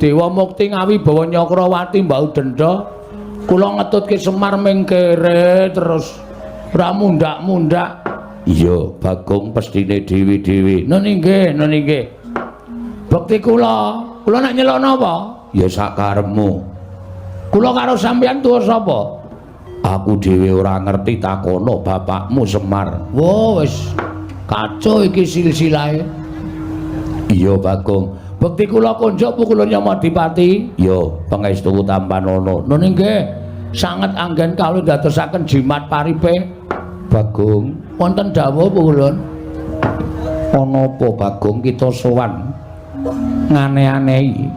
Dewa Mukti ngawibawa Nyakrawati mbau denda kula ngetutke Semar ming kere terus ora mundak-mundak. Iya Bagong pestine dewi-dewi. Nuni nggih. Bekti kula nek nyelok napa? Ya sakarepmu. Kula karo sampeyan tuwa sapa? Aku dhewe ora ngerti takono bapakmu Semar. Wo wis kacau iki silsilahe. Iya Bagong. Bekti kula konjuk pukulun Yamadipati. Ya pangestu Tampanono. Nuni nggih. Sanget anggen kawula dadosaken jimat paripe. Bagong, wonten dawuh pukulun. Ana apa Bagong kita sowan ngane-anehi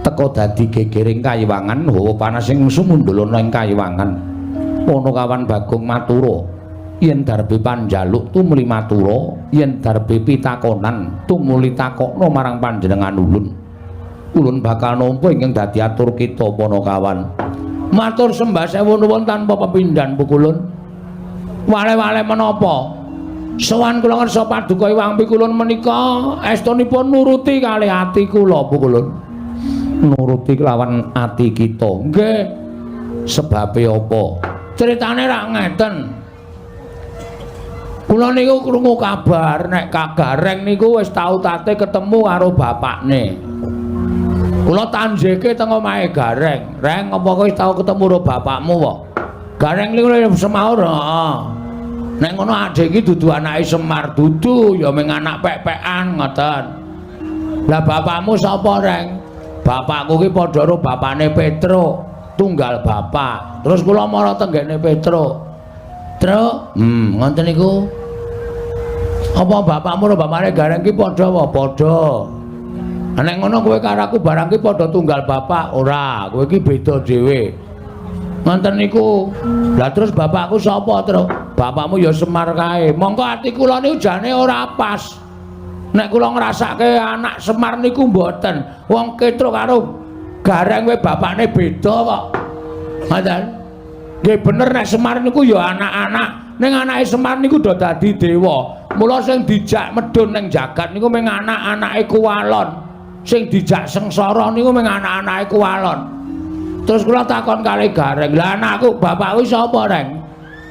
teka dadi gegering kayiwangan hawa panas sing sumundulana ing kayiwangan. Ana kawan Bagong matura yen darbe panjaluk tumuli matura, yen darbe pitakonan tumuli takokno marang panjenengan ulun. Ulun bakal nampa ingkang dadi atur kita Panakawan. Matur sembah sewu nuwun tanpa pepindhan pukulun. Wale-wale menapa? Sowan kula ngersa paduka Hyang Pikulun menika estunipun nuruti kalih ati kula pukulun. Nuruti kelawan ati kita. Nggih. Sebabe apa? Critane rak ngeten. Kula niku krungu kabar nek Kak Gareng niku wis tau tate ketemu karo bapakne. Kula tanjeke teng omahe Gareng. Reng apa kowe tau ketemu karo bapakmu kok? Gareng niku semaur, heeh. Nek ngono adek iki dudu anake Semar, dudu ya ming anak pek-pekan ngoten. Lah bapakmu sapa, Reng? Bapakku ki padha karo bapakne Petro, tunggal bapak. Terus kula mara tenggene Petro. Truk, ngoten niku. Apa bapakmu karo bapakne Gareng ki padha apa? Padha. Nek ngono kowe karo aku barang ki padha tunggal bapak, ora. Kowe ki beda dhewe. Ngoten niku. Lah terus bapakku sapa, Truk? Bapakmu ya Semar kae. Monggo ati kula niku jane ora pas. Nek kula ngrasake anak Semar niku mboten. Wong Petruk karo Gareng kowe bapakne beda kok. Ngoten. Nggih bener nek Semar niku ya anak-anak. Ning anake Semar niku do dadi dewa. Mula sing dijak medhun ning jagat niku mung anak-anake Kuwalon. Sing dijak sengsara niku mung anak-anake Kuwalon. Terus kula takon kalih Gareng, "Lah anakku, bapakku sapa, Reng?"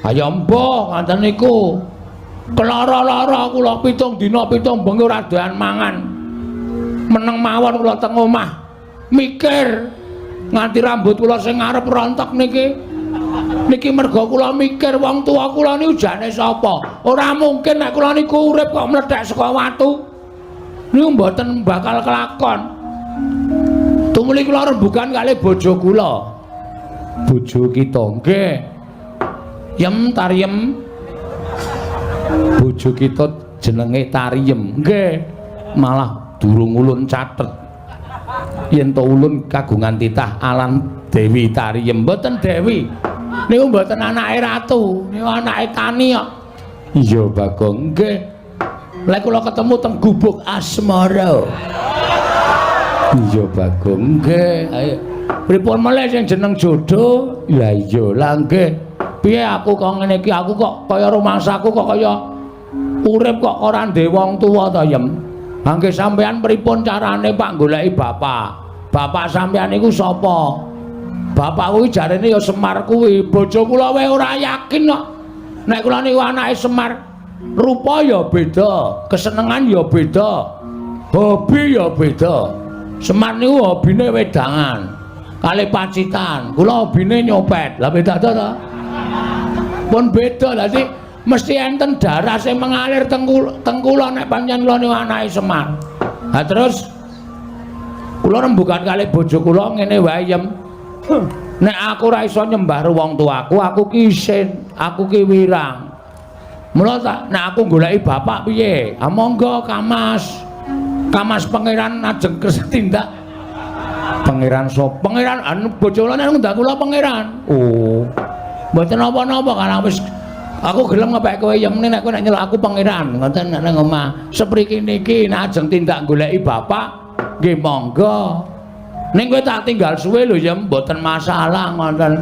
"Ayo mbah, ngoten niku. Kelara-lara kula 7 dina 7 bengi ora doyan mangan. Meneng mawon kula teng omah mikir nganti rambut kula sing ngarep rontok niki. Niki merga kula mikir wong tuwa kula niku jane sapa? Ora mungkin nek kula niku urip kok mlethek saka watu. Niku mboten bakal kelakon." Tumuli kula rembugan kalih bojo kula. Bojo kita nggih. Yem Tariem. Bojo kita jenenge Tariem. Nggih. Malah durung ulun catet. Yen to ulun kagungan titah alan Dewi Tariem. Mboten Dewi. Niku mboten anake ratu, niku anake tani kok. Iya Bagong. Nggih. Lek kula ketemu teng Gubuk Asmara. Iya Bagong nggih. Ayo. Pripun meneh sing jeneng jodoh? Ya iya lah nggih. Piye aku kok ngene iki aku kok kaya rumangsaku kok kaya urip kok ora ndek wong tuwa ta Yem. Mangke sampean pripun carane Pak goleki bapak? Bapak sampean niku sapa? Bapak kuwi jarene ya Semar kuwi. Bojo kula wae ora yakin kok. Nek kula niku anake Semar, rupa ya beda, kesenengan ya beda. Hobi ya beda. Semar niku hobine wedangan kalih pacitan. Kula hobine nyopet. Lah beda to to? Pun beda. Dadi mesti enten darah sing mengalir teng kula nek pancen kula niku anake Semar. Lah terus kula rembugan kalih bojo kula ngene wae Yem. Nek aku ora iso nyembah wong tuaku, aku ki isin, aku ki wirang. Mula tak nek aku goleki bapak piye? Ah monggo Kamas. Kamas pangeran ajeng kersa tindak. Pangeran sapa? Pangeran anu bojone ndak kula pangeran. Oh. Mboten napa-napa karang wis aku gelem ngepek kowe Yem nek kowe nek nyeluk aku pangeran ngoten nek nang omah. Sepriki niki nek ajeng tindak goleki bapak nggih monggo. Ning kowe tak tinggal suwe lho Yem mboten masalah ngoten.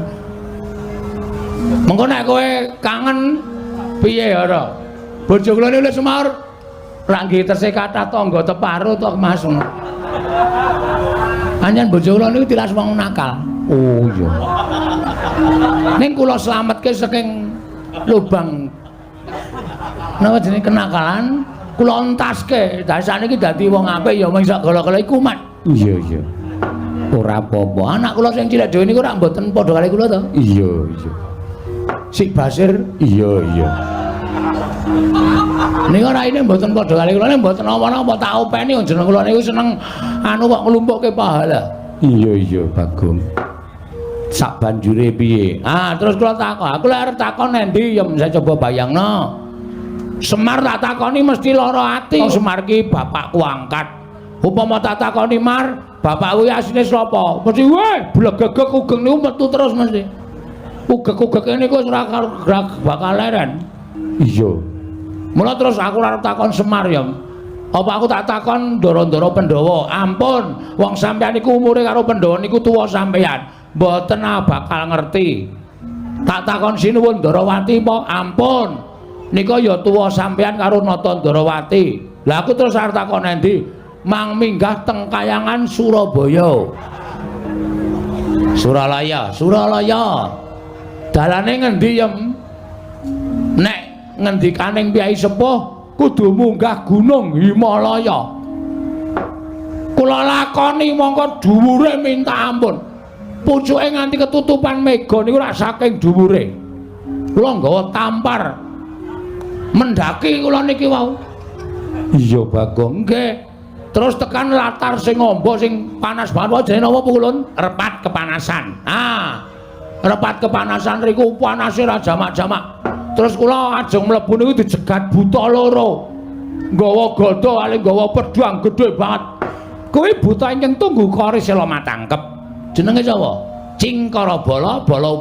Mengko nek kowe kangen piye ora? Bojo kula niku Semar Ranggi tesih kathah tangga teparo to Mas. Anyen bojo kula niku tilas wong nakal. Oh iya. Ning kula slametke saking lubang napa jenenge kenakalan, kula entaske. Dasane iki dadi wong apik ya mung sak gala-gala iku kumat. Iya iya. Ora apa-apa. Anak kula sing cilik dhewe niku ora mboten padha kali kula to. Iya iya. Sik Basir, iya iya. Niku raine mboten padha kali kula, nek mboten apa-apa tak openi jeneng kula niku seneng anu kok nglumpukke pahala. Iya iya Bagong. Sak banjure piye? Ah terus kula takon, aku lek arep takon endi ya saya coba bayangno. Semar tak takoni mesti lara ati. Semar ki bapakku angkat. Upama tak takoni Mar, bapak kuwi asline sapa? Mesti weh blegegek ugeng niku metu terus mesti. Ugek-ugek niku wis ora bakal leren. Iya. Mula terus aku arep takon Semar ya. Apa aku tak takon Ndara-ndara Pandhawa? Ampun, wong sampeyan niku umure karo Pandhawa niku tuwa sampeyan. Mboten bakal ngerti. Tak takon Sinuwun Ndarawati apa? Ampun. Nika ya tuwa sampeyan karo Nata Ndarawati. Lah aku terus arep takon endi? Mang minggah teng Kayangan Surabaya. Suralaya, Suralaya. Dalane ngendi ya? Nek ngendikaning Kyai Sepuh kudu munggah Gunung Himalaya. Kula lakoni mongko dhuwure minta ampun. Pucuke nganti ketutupan mega niku rak saking dhuwure. Kula nggawa tampar. Mendaki kula niki wau. Iya Bagong, nggih. Terus tekan latar sing ngombo sing panas banget wae jenenge napa Kulun? Repat kepanasan. Ah. Repat kepanasan riku panase ra jamak-jamak. Terus kula ajeng mlebu niku dijegat buta loro. Nggawa gada ali nggawa pedhang gedhe banget. Kuwi buta ingkang tunggu kari sela matangkep. Jenenge sapa? Cingkara Bala, Bala